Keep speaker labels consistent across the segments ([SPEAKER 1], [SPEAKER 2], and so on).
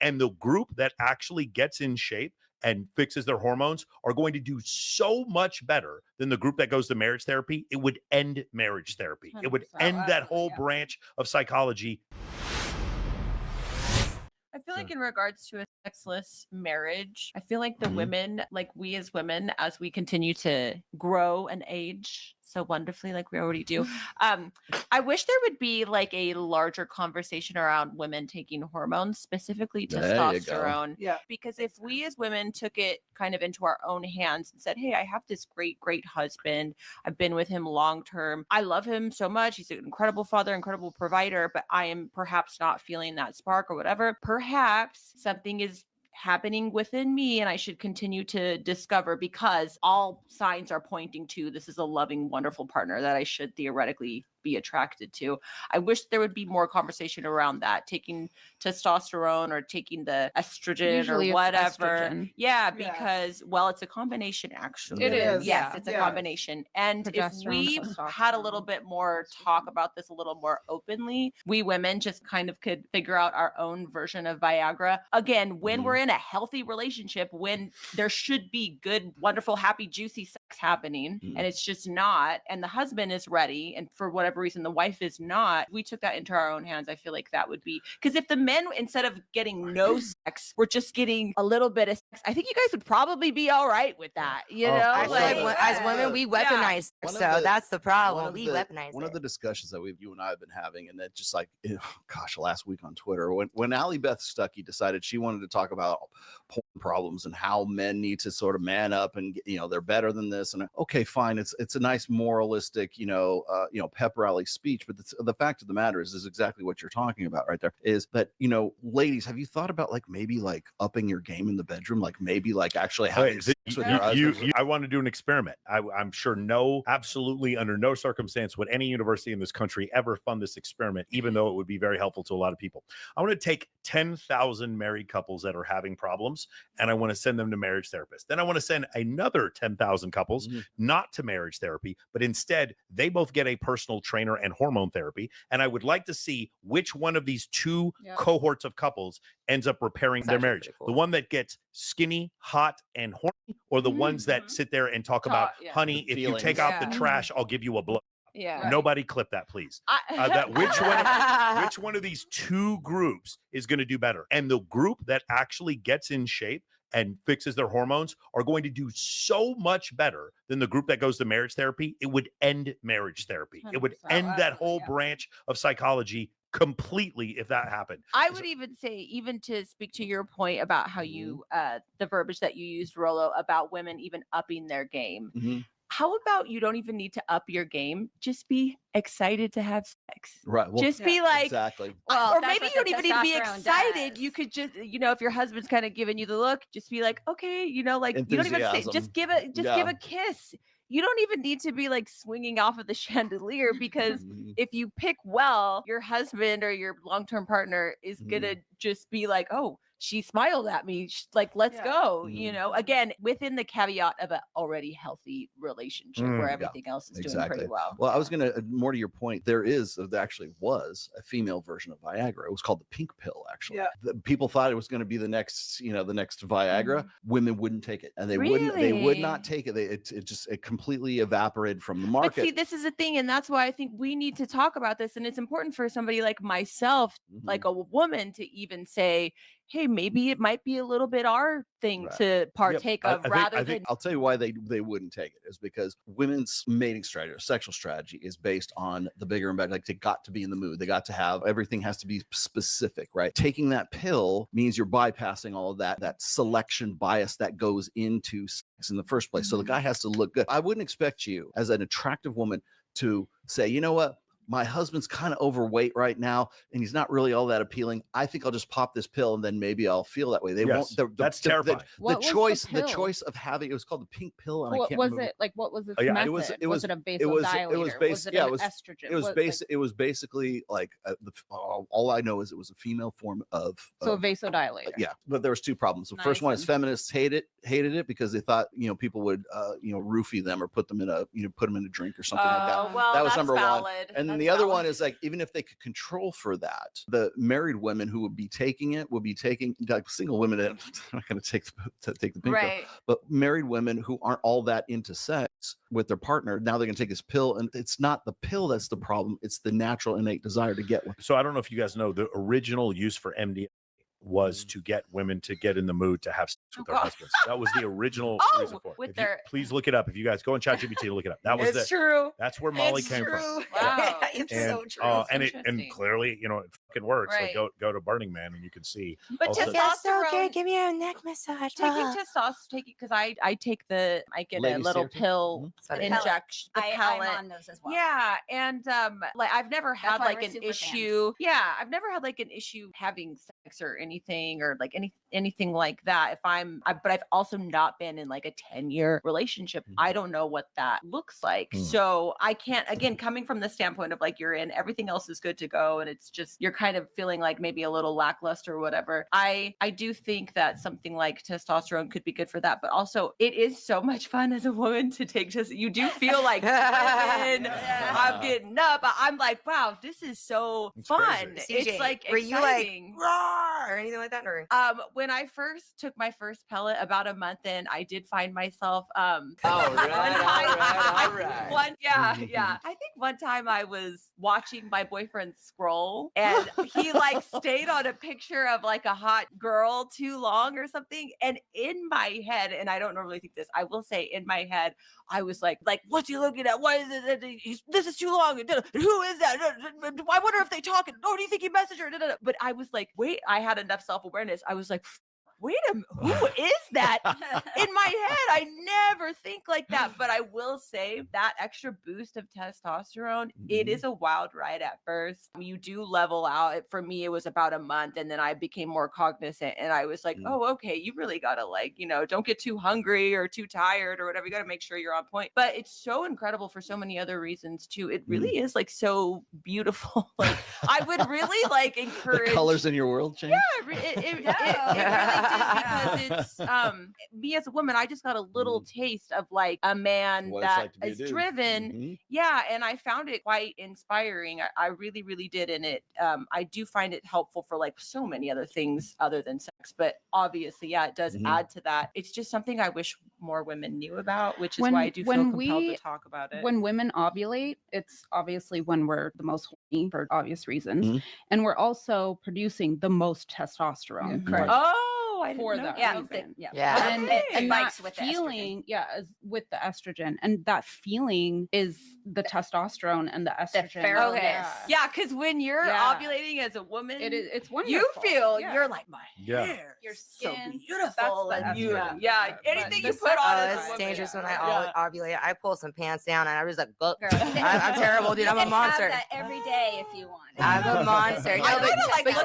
[SPEAKER 1] And the group that actually gets in shape and fixes their hormones are going to do so much better than the group that goes to marriage therapy. It would end marriage therapy. It would
[SPEAKER 2] 100%.
[SPEAKER 1] end that whole branch of psychology.
[SPEAKER 2] I feel like in regards to a sexless marriage, I feel like the women, like we as women, as we continue to grow and age so wonderfully, like we already do, I wish there would be like a larger conversation around women taking hormones, specifically testosterone.
[SPEAKER 3] Yeah.
[SPEAKER 2] Because if we as women took it kind of into our own hands and said, hey, I have this great, great husband. I've been with him long term. I love him so much. He's an incredible father, incredible provider, but I am perhaps not feeling that spark or whatever. Perhaps something is happening within me and I should continue to discover, because all signs are pointing to this is a loving, wonderful partner that I should theoretically be attracted to. I wish there would be more conversation around that, taking testosterone or taking the estrogen
[SPEAKER 4] Usually
[SPEAKER 2] or
[SPEAKER 4] it's
[SPEAKER 2] whatever.
[SPEAKER 4] estrogen.
[SPEAKER 2] Yeah, because well, it's a combination actually.
[SPEAKER 4] It is,
[SPEAKER 2] Yes,
[SPEAKER 4] yeah.
[SPEAKER 2] it's a combination. And if we
[SPEAKER 4] Progesterone,
[SPEAKER 2] had a little bit more talk about this a little more openly, we women just kind of could figure out our own version of Viagra. Again, when we're in a healthy relationship, when there should be good, wonderful, happy, juicy sex happening, and it's just not, and the husband is ready, and for whatever reason the wife is not, we took that into our own hands. I feel like that would be, because if the men, instead of getting no sex, were just getting a little bit of sex, I think you guys would probably be all right with that. You know,
[SPEAKER 5] I feel like as women, we weaponize sex, so that's the problem. We weaponize
[SPEAKER 6] one
[SPEAKER 5] it.
[SPEAKER 6] of the discussions that you and I have been having, and that just like, gosh, last week on Twitter, when Allie Beth Stuckey decided she wanted to talk about porn problems and how men need to sort of man up and they're better than this, and okay, fine, it's a nice moralistic pep rally speech, but the fact of the matter is exactly what you're talking about right there, is that ladies, have you thought about like maybe like upping your game in the bedroom, like maybe like actually having sex with your husband?
[SPEAKER 1] I want to do an experiment. I'm sure absolutely under no circumstance would any university in this country ever fund this experiment, even though it would be very helpful to a lot of people. I want to take 10,000 married couples that are having problems, and I want to send them to marriage therapists. Then I want to send another 10,000 couples not to marriage therapy, but instead they both get a personal trainer and hormone therapy. And I would like to see which one of these two cohorts of couples ends up repairing their marriage. Cool. The one that gets skinny, hot, and horny, or the ones that sit there and talk about, honey, if you take out the trash, I'll give you a blow.
[SPEAKER 2] Yeah.
[SPEAKER 1] Nobody clip that, please. Which one of these two groups is going to do better? And the group that actually gets in shape and fixes their hormones are going to do so much better than the group that goes to marriage therapy. It would end marriage therapy. It would end that whole branch of psychology completely if that happened.
[SPEAKER 2] I would even say, even to speak to your point about how you the verbiage that you used, Rolo, about women even upping their game. How about you don't even need to up your game? Just be excited to have sex.
[SPEAKER 6] Right. Well,
[SPEAKER 2] just be like,
[SPEAKER 6] exactly.
[SPEAKER 2] Well, or maybe you don't even need to be excited.
[SPEAKER 4] Does.
[SPEAKER 2] You could just, if your husband's kind of giving you the look, just be like, okay, like you don't even say, just give a kiss. You don't even need to be like swinging off of the chandelier, because if you pick well, your husband or your long-term partner is gonna just be like, oh, she smiled at me, like, let's go, again, within the caveat of an already healthy relationship where everything else is doing pretty well.
[SPEAKER 6] Well, I was going to, more to your point, there actually was a female version of Viagra. It was called the pink pill, actually. Yeah. People thought it was going to be the next Viagra. Women wouldn't take it, and they would not take it. It completely evaporated from the market.
[SPEAKER 2] But see, this is a thing, and that's why I think we need to talk about this, and it's important for somebody like myself, like a woman, to even say, hey, maybe it might be a little bit our thing to partake of, rather than.
[SPEAKER 6] I'll tell you why they wouldn't take it is because women's mating strategy or sexual strategy is based on the bigger and better. Like, they got to be in the mood. They got to have, everything has to be specific, right? Taking that pill means you're bypassing all of that selection bias that goes into sex in the first place. So the guy has to look good. I wouldn't expect you as an attractive woman to say, you know what? My husband's kind of overweight right now, and he's not really all that appealing. I think I'll just pop this pill, and then maybe I'll feel that way. They won't.
[SPEAKER 1] That's terrifying.
[SPEAKER 6] The choice of having, it was called the pink pill, and I can't remember.
[SPEAKER 4] What was its method? Was it a vasodilator? Was it an estrogen?
[SPEAKER 6] It was basically like all I know is it was a female form of.
[SPEAKER 4] So a vasodilator.
[SPEAKER 6] Yeah, but there was two problems. The first one is feminists hated it because they thought people would roofie them or put them in a drink or something like that.
[SPEAKER 2] Well,
[SPEAKER 6] that was
[SPEAKER 2] that's
[SPEAKER 6] number
[SPEAKER 2] valid.
[SPEAKER 6] one. And then the other one is like, even if they could control for that, the married women who would be taking it would be taking, like single women that are not going to take the pink pill, but married women who aren't all that into sex with their partner, now they're going to take this pill, and it's not the pill that's the problem, it's the natural innate desire to get one.
[SPEAKER 1] So I don't know if you guys know, the original use for MDMA was to get women to get in the mood to have sex with their husbands. That was the original reason for it. Please look it up. If you guys go on ChatGPT and look it up, that was
[SPEAKER 5] true.
[SPEAKER 1] That's where Molly came from.
[SPEAKER 2] Wow,
[SPEAKER 5] it's
[SPEAKER 1] and,
[SPEAKER 5] so true.
[SPEAKER 1] And clearly, you know, it fucking works. Like go to Burning Man and you can see.
[SPEAKER 2] But testosterone,
[SPEAKER 5] give me a neck massage.
[SPEAKER 2] Taking testosterone, because I get a little pill injection.
[SPEAKER 4] I'm on those as well.
[SPEAKER 2] Yeah, and like I've never had like an issue. Yeah, I've never had like an issue having sex or anything or like anything like that. But I've also not been in like a 10-year relationship. I don't know what that looks like. So I can't, again, coming from the standpoint of like you're in, everything else is good to go, and it's just you're kind of feeling like maybe a little lackluster or whatever. I do think that something like testosterone could be good for that, but also it is so much fun as a woman to take you do feel like I'm getting up. I'm like, wow, this is so fun. It's like
[SPEAKER 5] were
[SPEAKER 2] exciting.
[SPEAKER 5] You like roar or anything like that? Or
[SPEAKER 2] when I first took my first pellet about a month in, I did find myself
[SPEAKER 3] all right.
[SPEAKER 2] I think one time I was watching my boyfriend scroll and he like stayed on a picture of like a hot girl too long or something, and in my head, and I don't normally think this, I will say in my head I was like what's he looking at? Why is it this is too long? Who is that? I wonder if they talk. Oh, do you think he messaged her? But I was like, wait, I had enough self-awareness. I was like, wait a minute, who is that? In my head, I never think like that. But I will say that extra boost of testosterone, it is a wild ride at first. You do level out. For me, it was about a month, and then I became more cognizant, and I was like, oh, okay, you really gotta don't get too hungry or too tired or whatever. You gotta make sure you're on point. But it's so incredible for so many other reasons too. It really is like so beautiful. Like I would really like encourage
[SPEAKER 6] the colors in your world change.
[SPEAKER 2] Yeah, it really did, because it's me as a woman, I just got a little taste of like a man that is driven. Yeah, and I found it quite inspiring. I really, really did. And I do find it helpful for like so many other things other than sex. But obviously, yeah, it does add to that. It's just something I wish more women knew about, which is why I do feel compelled to talk about it.
[SPEAKER 7] When women ovulate, it's obviously when we're the most horny for obvious reasons. And we're also producing the most testosterone.
[SPEAKER 2] Correct. Oh, I
[SPEAKER 7] for
[SPEAKER 2] didn't know
[SPEAKER 7] that.
[SPEAKER 5] Yeah.
[SPEAKER 7] And that feeling, as with the estrogen, and that feeling is the testosterone and the estrogen.
[SPEAKER 2] Okay. Yeah, because when you're ovulating as a woman,
[SPEAKER 7] it's wonderful.
[SPEAKER 2] You feel you're like my hair.
[SPEAKER 7] Your
[SPEAKER 2] so
[SPEAKER 7] skin,
[SPEAKER 2] beautiful.
[SPEAKER 7] That's
[SPEAKER 2] And you, anything you
[SPEAKER 5] It's
[SPEAKER 2] put on as a
[SPEAKER 5] it's
[SPEAKER 2] woman.
[SPEAKER 5] dangerous when I ovulate. I pull some pants down and I was like, I'm terrible, dude. I'm a monster.
[SPEAKER 4] Have that every day if you want.
[SPEAKER 5] I'm a monster. No,
[SPEAKER 2] I
[SPEAKER 5] but
[SPEAKER 2] look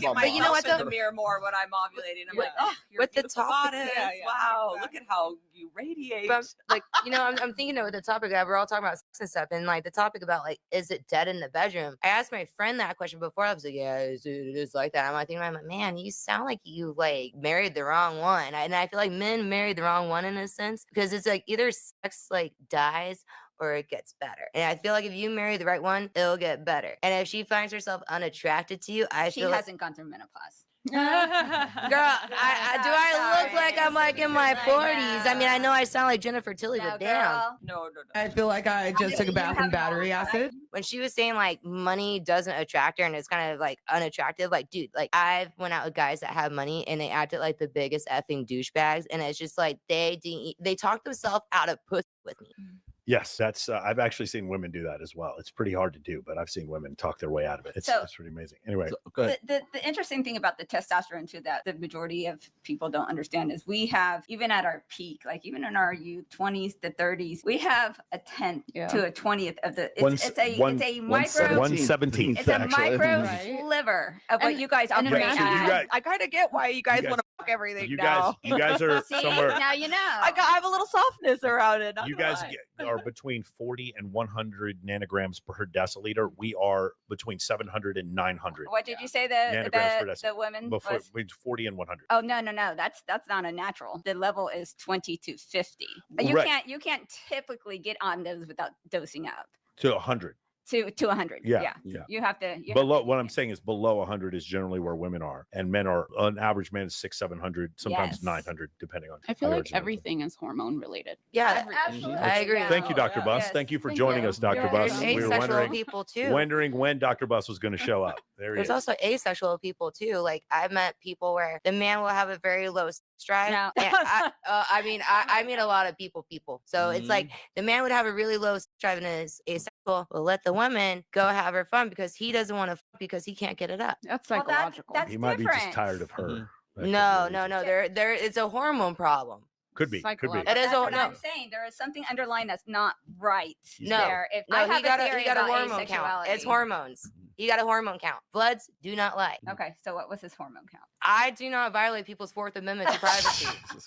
[SPEAKER 2] at
[SPEAKER 5] but you know what
[SPEAKER 2] myself in the mirror more when I'm ovulating. I'm like, oh, you're
[SPEAKER 5] with the
[SPEAKER 2] beautiful
[SPEAKER 5] topic,
[SPEAKER 2] goddess. Wow, look at how you radiate.
[SPEAKER 5] But like, I'm thinking with the topic that we're all talking about sex and stuff, and like the topic about like, is it dead in the bedroom? I asked my friend that question before. I was like, yeah, it is like that. I'm like, man, you sound like you like married the wrong one. And I feel like men married the wrong one in a sense, because it's like either sex like dies or it gets better. And I feel like if you marry the right one, it'll get better. And if she finds herself unattracted to you,
[SPEAKER 4] she hasn't gone through menopause.
[SPEAKER 5] Girl, I look like I'm like in my 40s? I mean, I know I sound like Jennifer Tilly, but damn.
[SPEAKER 2] No.
[SPEAKER 8] I feel like I just took a bath in battery acid.
[SPEAKER 5] When she was saying like money doesn't attract her and it's kind of like unattractive, like, dude, like I've went out with guys that have money and they acted like the biggest effing douchebags, and it's just like they talk themselves out of pussy with me.
[SPEAKER 1] Yes, that's I've actually seen women do that as well. It's pretty hard to do, but I've seen women talk their way out of it. It's pretty amazing. Anyway,
[SPEAKER 6] go ahead.
[SPEAKER 4] The interesting thing about the testosterone too that the majority of people don't understand is we have, even at our peak, like even in our youth, 20s to 30s, we have a 10th to a 20th of the it's a micro
[SPEAKER 1] 1/17.
[SPEAKER 4] It's a micro sliver of what you guys operate at.
[SPEAKER 2] I kind of get why you guys want to fuck everything
[SPEAKER 1] you
[SPEAKER 2] now.
[SPEAKER 1] guys are
[SPEAKER 4] See,
[SPEAKER 1] somewhere.
[SPEAKER 4] now you know.
[SPEAKER 2] I have a little softness around it.
[SPEAKER 1] You guys are between 40 and 100 nanograms per deciliter. We are between 700 and 900.
[SPEAKER 4] What did you say the women
[SPEAKER 1] before 40 and 100?
[SPEAKER 4] Oh no, that's not a natural. The level is 20 to 50. But you can't typically get on those without dosing up.
[SPEAKER 1] To 100.
[SPEAKER 4] to 100.
[SPEAKER 1] Yeah.
[SPEAKER 4] You have to.
[SPEAKER 1] Below, what I'm saying is below 100 is generally where women are, and men are, an average man is 600-700, sometimes 900, depending on.
[SPEAKER 7] I feel
[SPEAKER 1] how
[SPEAKER 7] like
[SPEAKER 1] you're
[SPEAKER 7] everything is hormone related.
[SPEAKER 5] Yeah,
[SPEAKER 4] Absolutely.
[SPEAKER 5] I agree.
[SPEAKER 1] Thank you, Dr. Bus.
[SPEAKER 4] Yes.
[SPEAKER 1] Thank you for
[SPEAKER 7] Thank
[SPEAKER 1] joining
[SPEAKER 7] you.
[SPEAKER 1] us, Dr.
[SPEAKER 7] You're
[SPEAKER 1] Bus.
[SPEAKER 7] welcome.
[SPEAKER 1] We were
[SPEAKER 5] Asexual people too.
[SPEAKER 1] wondering when Dr. Bus was going to show up. There he
[SPEAKER 5] There's
[SPEAKER 1] is.
[SPEAKER 5] also asexual people too. Like I've met people where the man will have a very low drive.
[SPEAKER 4] No.
[SPEAKER 5] And I mean a lot of people. So it's like the man would have a really low drive and is asexual. Will let the woman go have her fun because he doesn't want to because he can't get it up.
[SPEAKER 7] That's
[SPEAKER 4] Well,
[SPEAKER 7] psychological.
[SPEAKER 4] that's
[SPEAKER 1] He might be just
[SPEAKER 4] different.
[SPEAKER 1] tired of her. That could
[SPEAKER 5] No.
[SPEAKER 1] be reasons.
[SPEAKER 5] There it's a hormone problem.
[SPEAKER 1] Could be.
[SPEAKER 7] Psychological.
[SPEAKER 5] It is
[SPEAKER 4] That's
[SPEAKER 5] a
[SPEAKER 4] what
[SPEAKER 5] no.
[SPEAKER 4] I'm saying. There is something underlying that's not right
[SPEAKER 5] No.
[SPEAKER 4] there. If
[SPEAKER 5] No,
[SPEAKER 4] I
[SPEAKER 5] he
[SPEAKER 4] have
[SPEAKER 5] got
[SPEAKER 4] a
[SPEAKER 5] a
[SPEAKER 4] theory
[SPEAKER 5] he got a
[SPEAKER 4] about
[SPEAKER 5] hormone count. It's
[SPEAKER 4] asexuality.
[SPEAKER 5] hormones. He got a hormone count. Bloods do not lie.
[SPEAKER 4] Okay, so what was his hormone count?
[SPEAKER 5] I do not violate people's Fourth Amendment to privacy.